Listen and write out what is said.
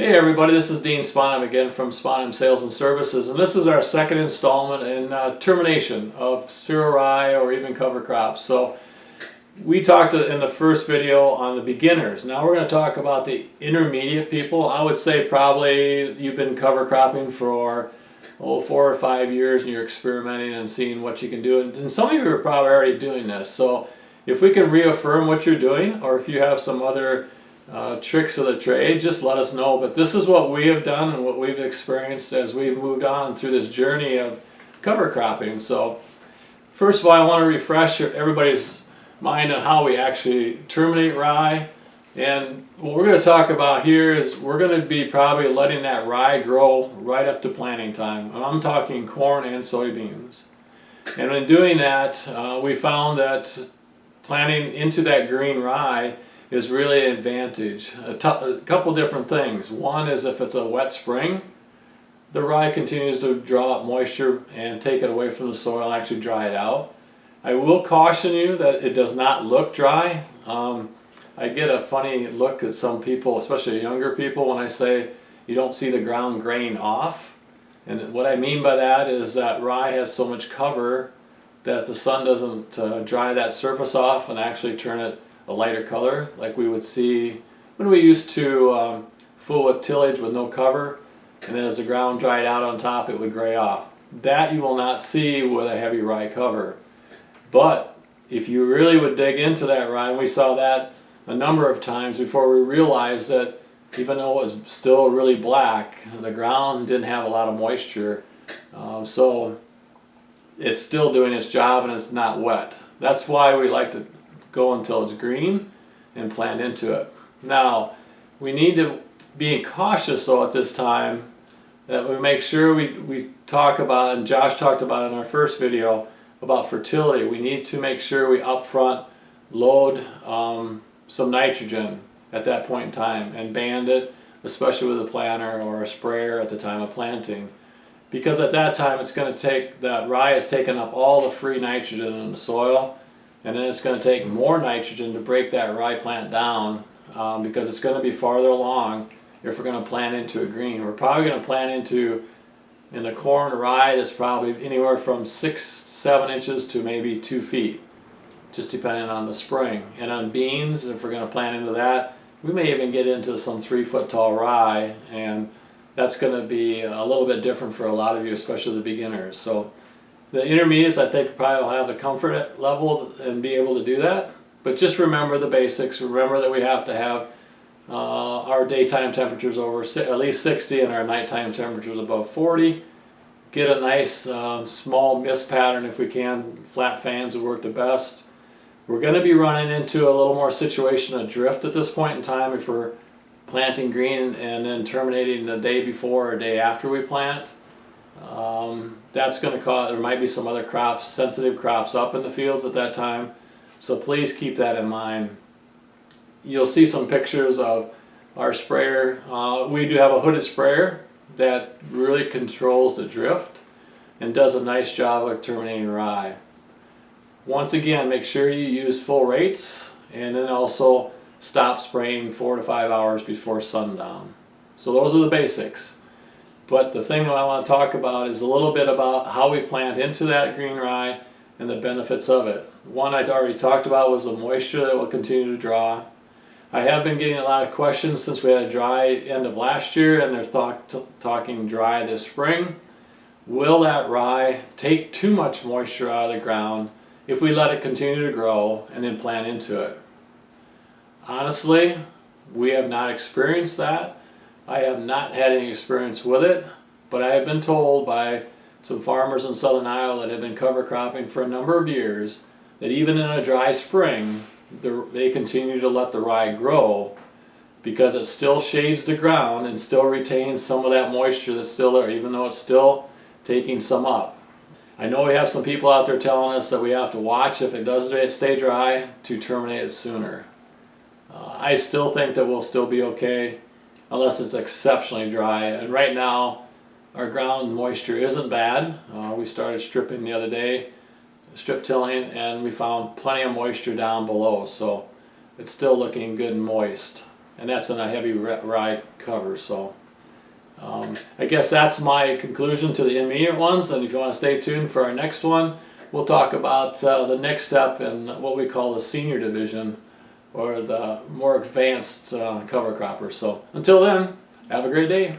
Hey everybody, this is Dean Sponheim again from Sponheim Sales and Services, and this is our second installment in termination of cereal rye or even cover crops. So we talked in the first video on the beginners. Now we're going to talk about the intermediate people. I would say probably you've been cover cropping for 4 or 5 years and you're experimenting and seeing what you can do. And some of you are probably already doing this. So if we can reaffirm what you're doing, or if you have some other tricks of the trade, just let us know. But this is what we have done and what we've experienced as we've moved on through this journey of cover cropping. So first of all, I want to refresh everybody's mind on how we actually terminate rye. And what we're going to talk about here is we're going to be probably letting that rye grow right up to planting time. And I'm talking corn and soybeans. And in doing that, we found that planting into that green rye is really an advantage. A couple different things. One is if it's a wet spring, the rye continues to draw up moisture and take it away from the soil and actually dry it out. I will caution you that it does not look dry. I get a funny look at some people, especially younger people, when I say you don't see the ground grain off. And what I mean by that is that rye has so much cover that the sun doesn't dry that surface off and actually turn it a lighter color like we would see when we used to fool with tillage with no cover, and then as the ground dried out on top it would gray off. That you will not see with a heavy rye cover. But if you really would dig into that rye, and we saw that a number of times before we realized that even though it was still really black, the ground didn't have a lot of moisture, so it's still doing its job and it's not wet. That's why we like to go until it's green and plant into it. Now, we need to be cautious though at this time that we make sure we talk about, and Josh talked about in our first video, about fertility. We need to make sure we upfront load some nitrogen at that point in time and band it, especially with a planter or a sprayer at the time of planting. Because at that time it's going to take, that rye has taken up all the free nitrogen in the soil, and then it's going to take more nitrogen to break that rye plant down because it's going to be farther along if we're going to plant into a green. We're probably going to plant into, in the corn rye, that's probably anywhere from 6-7 inches to maybe 2 feet, just depending on the spring. And on beans, if we're going to plant into that, we may even get into some 3-foot tall rye, and that's going to be a little bit different for a lot of you, especially the beginners. So the intermediates, I think, probably will have the comfort level and be able to do that. But just remember the basics. Remember that we have to have our daytime temperatures over at least 60 and our nighttime temperatures above 40. Get a nice small mist pattern if we can. Flat fans would work the best. We're going to be running into a little more situation of drift at this point in time if we're planting green and then terminating the day before or day after we plant. That's going to cause, there might be some other crops, sensitive crops up in the fields at that time, so please keep that in mind. You'll see some pictures of our sprayer. We do have a hooded sprayer that really controls the drift and does a nice job of terminating rye. Once again, make sure you use full rates, and then also stop spraying 4 to 5 hours before sundown. So those are the basics. But the thing that I want to talk about is a little bit about how we plant into that green rye and the benefits of it. One I already talked about was the moisture that will continue to draw. I have been getting a lot of questions since we had a dry end of last year, and they're talking dry this spring. Will that rye take too much moisture out of the ground if we let it continue to grow and then plant into it? Honestly, we have not experienced that. I have not had any experience with it, but I have been told by some farmers in southern Iowa that have been cover cropping for a number of years that even in a dry spring, they continue to let the rye grow because it still shades the ground and still retains some of that moisture that's still there, even though it's still taking some up. I know we have some people out there telling us that we have to watch if it does stay dry to terminate it sooner. I still think that we'll still be okay unless it's exceptionally dry, and right now our ground moisture isn't bad. We started stripping the other day, strip tilling, and we found plenty of moisture down below, so it's still looking good and moist. and that's in a heavy rye cover. So I guess that's my conclusion to the intermediate ones, and if you want to stay tuned for our next one, we'll talk about the next step in what we call the senior division, or the more advanced cover cropper. So until then, have a great day.